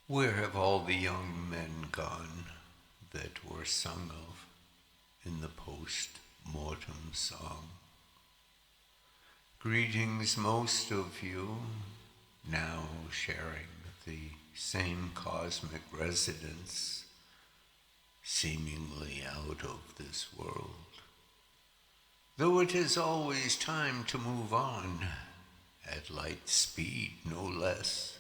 Where have all the young men gone that were sung of in the post-mortem song? Greetings, most of you, now sharing the same cosmic residence, seemingly out of this world. Though it is always time to move on, at light speed no less.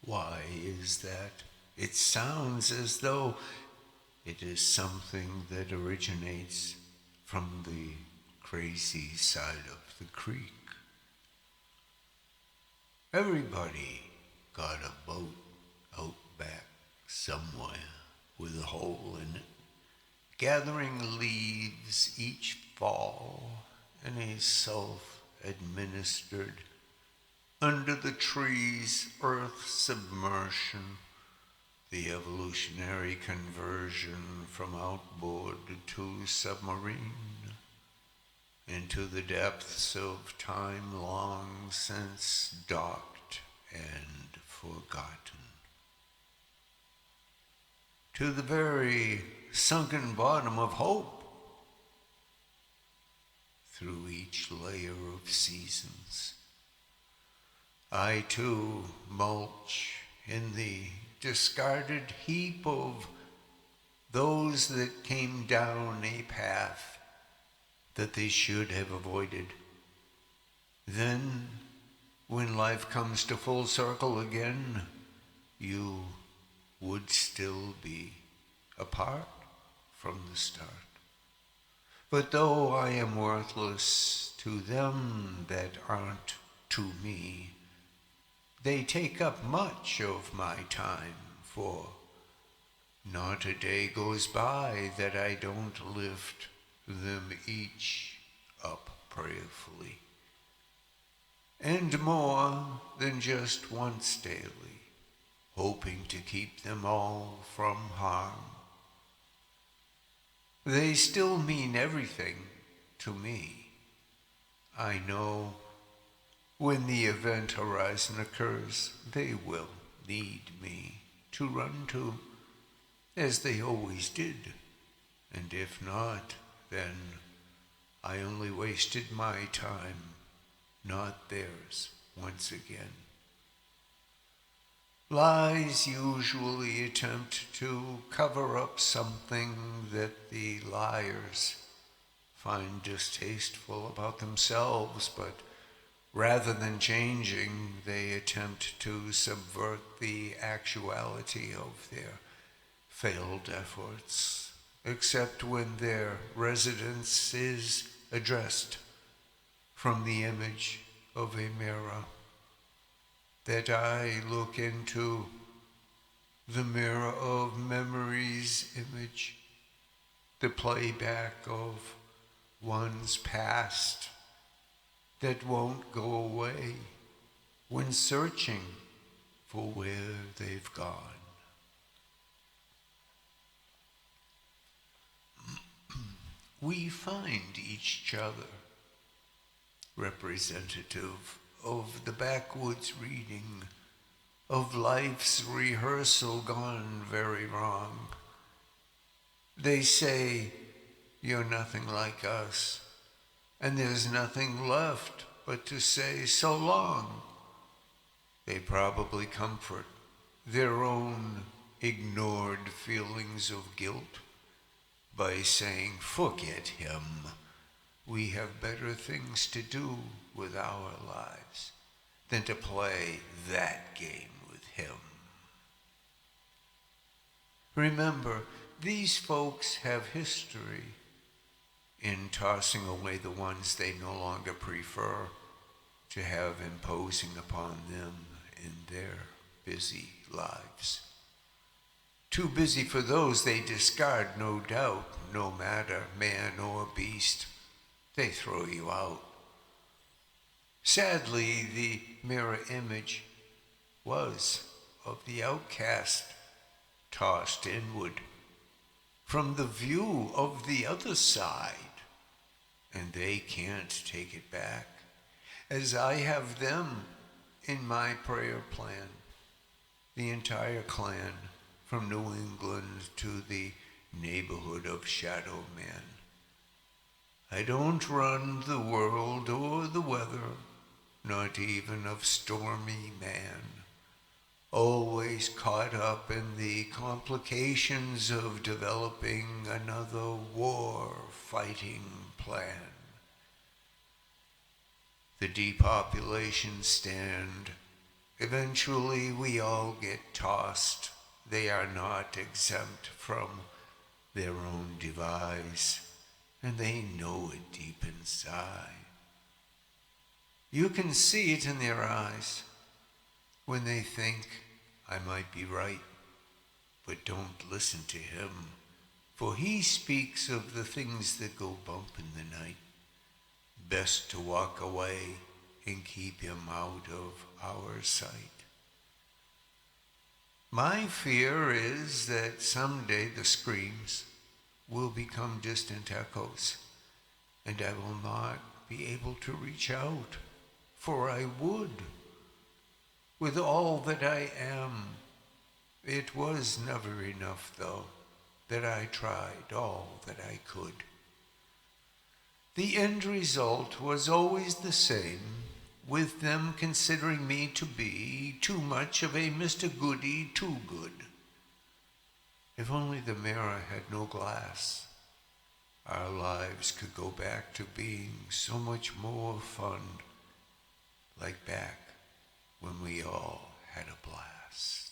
Why is that? It sounds as though it is something that originates from the crazy side of the creek. Everybody got a boat out back somewhere with a hole in it, gathering leaves each fall in a self-administered, under the trees, earth submersion, the evolutionary conversion from outboard to submarine, into the depths of time long since docked and forgotten, to the very sunken bottom of hope, through each layer of seasons. I too mulch in the discarded heap of those that came down a path that they should have avoided. Then, when life comes to full circle again, you would still be apart from the start. But though I am worthless to them that aren't to me, they take up much of my time, for not a day goes by that I don't lift them each up prayerfully, and more than just once daily, hoping to keep them all from harm. They still mean everything to me. I know when the event horizon occurs, they will need me to run to, as they always did. And if not, then I only wasted my time, not theirs, once again. Lies usually attempt to cover up something that the liars find distasteful about themselves, but rather than changing, they attempt to subvert the actuality of their failed efforts, except when their residence is addressed from the image of a mirror that I look into, the mirror of memory's image, the playback of one's past that won't go away when searching for where they've gone. We find each other representative of the backwoods reading of life's rehearsal gone very wrong. They say, "You're nothing like us," and there's nothing left but to say so long. They probably comfort their own ignored feelings of guilt by saying, "Forget him. We have better things to do with our lives than to play that game with him." Remember, these folks have history in tossing away the ones they no longer prefer to have imposing upon them in their busy lives. Too busy for those they discard, no doubt, no matter man or beast. They throw you out. Sadly, the mirror image was of the outcast, tossed inward from the view of the other side, and they can't take it back, as I have them in my prayer plan. the entire clan, from New England to the neighborhood of Shadow Man. I don't run the world or the weather, not even of Stormy Man. Always caught up in the complications of developing another war-fighting plan. The depopulation stand. Eventually we all get tossed. They are not exempt from their own demise, and they know it deep inside. You can see it in their eyes when they think I might be right, but don't listen to him, for he speaks of the things that go bump in the night. Best to walk away and keep him out of our sight. My fear is that someday the screams will become distant echoes, and I will not be able to reach out, for I would. With all that I am, it was never enough, though, that I tried all that I could. The end result was always the same, with them considering me to be too much of a Mr. Goody Too Good. If only the mirror had no glass, our lives could go back to being so much more fun, like back when we all had a blast.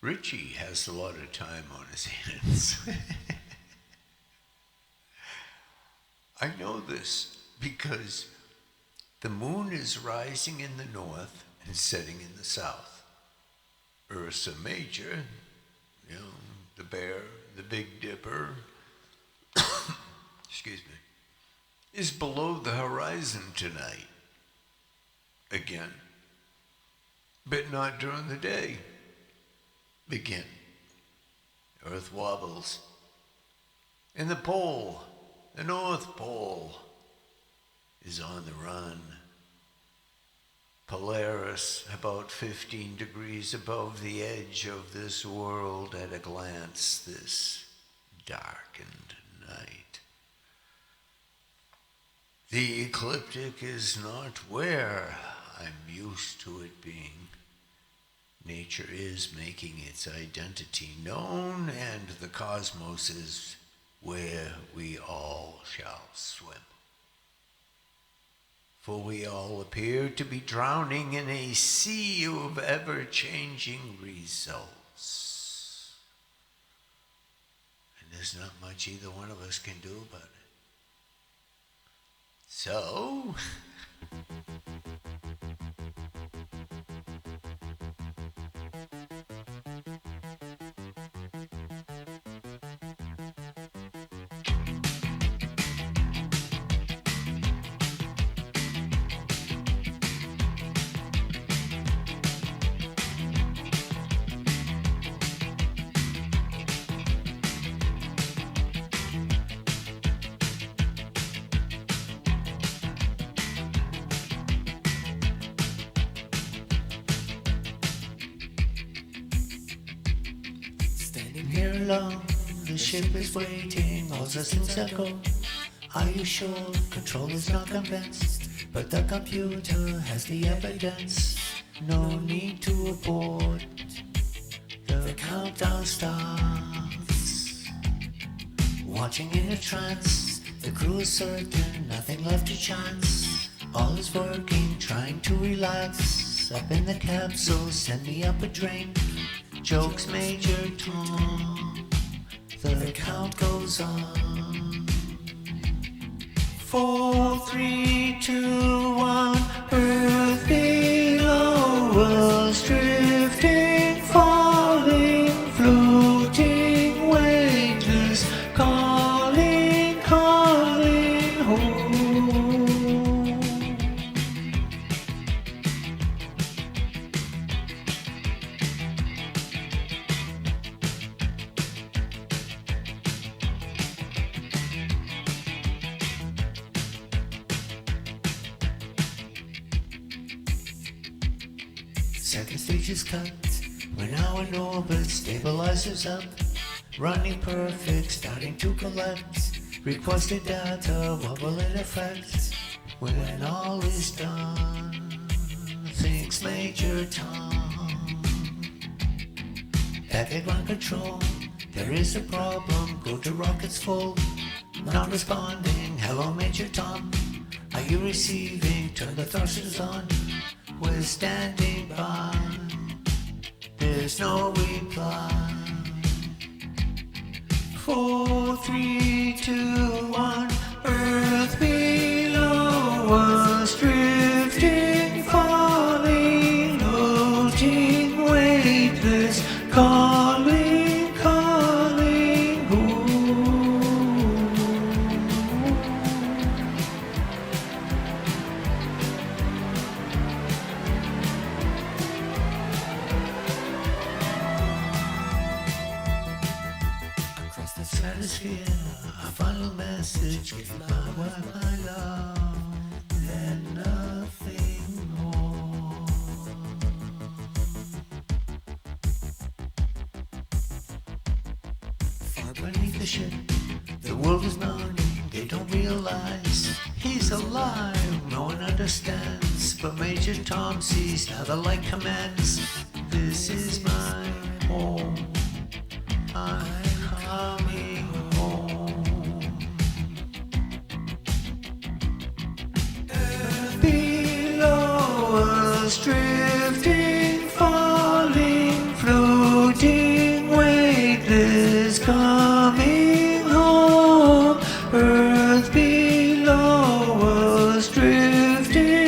Richie has a lot of time on his hands. I know this because the moon is rising in the north and setting in the south. Ursa Major, the bear, the Big Dipper, excuse me, is below the horizon tonight. Again. But not during the day. Begin. Earth wobbles. And the pole, the North Pole, is on the run. Polaris, about 15 degrees above the edge of this world at a glance, this darkened night. The ecliptic is not where I'm used to it being. Nature is making its identity known, and the cosmos is where we all shall swim. For we all appear to be drowning in a sea of ever-changing results. And there's not much either one of us can do about it. So... Here alone, the ship is waiting, all systems echo. Are you sure? Control is not convinced, but the computer has the evidence. No need to abort, the countdown starts. Watching in a trance, the crew is certain, nothing left to chance. All is working, trying to relax. Up in the capsule, send me up a drink. Jokes Major Tom, the count goes on. 4, 3, 2, 1, Earth below, worlds drifting, falling, floating, weightless, calling, calling home. second stage is cut. We're now in orbit, stabilizers up. Running perfect, starting to collect. Requested data, what will it affect? When all is done, things Major Tom. Back at ground control, there is a problem. Go to rockets full, not responding. Hello Major Tom, are you receiving? Turn the thrusters on, we're standing by. There's no reply. 4, 3, 2, 1. Earth below us, drifting, falling, floating, weightless, calling, calling. Ooh. Across the stratosphere, a final message given by my love, and nothing more. Far beneath the ship, the world is mourning. They don't realize he's alive. No one understands, but Major Tom sees now the light commands. This is my home. I'm coming home. Below us, drifting, falling, floating, weightless, coming home. Earth below us, drifting.